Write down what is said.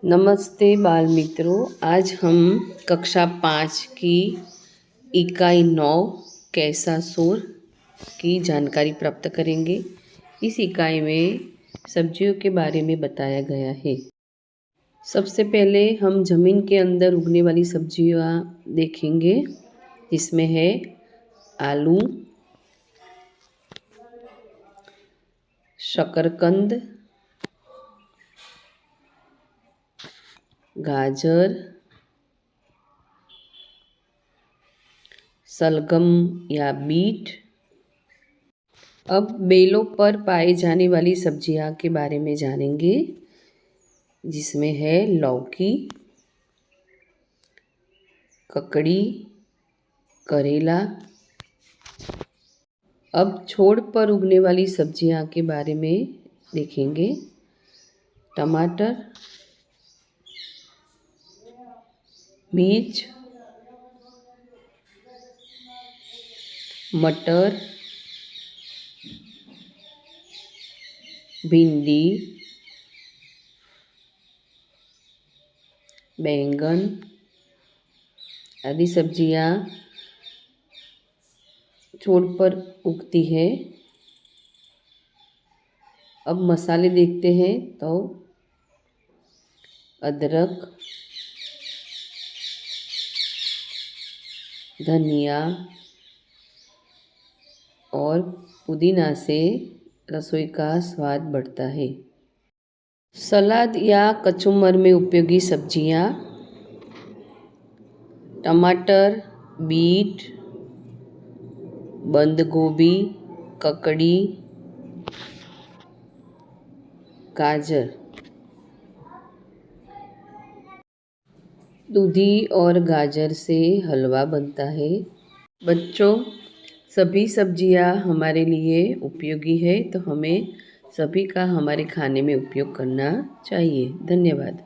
नमस्ते बाल मित्रों, आज हम कक्षा 5 की इकाई 9 कैसा शोर की जानकारी प्राप्त करेंगे। इस इकाई में सब्जियों के बारे में बताया गया है। सबसे पहले हम ज़मीन के अंदर उगने वाली सब्जियां देखेंगे, जिसमें है आलू, शकरकंद, गाजर, सलगम या बीट। अब बेलों पर पाए जाने वाली सब्जियां के बारे में जानेंगे, जिसमें है लौकी, ककड़ी, करेला। अब छोड़ पर उगने वाली सब्जियां के बारे में देखेंगे। टमाटर, मिर्च, मटर, भिंडी, बैंगन आदि सब्जियां छोड़ पर उगती है। अब मसाले देखते हैं तो अदरक, धनिया और पुदीना से रसोई का स्वाद बढ़ता है। सलाद या कचुम्बर में उपयोगी सब्जियां टमाटर, बीट, बंद गोभी, ककड़ी, गाजर। दूधी और गाजर से हलवा बनता है। बच्चों, सभी सब्जियां हमारे लिए उपयोगी है, तो हमें सभी का हमारे खाने में उपयोग करना चाहिए। धन्यवाद।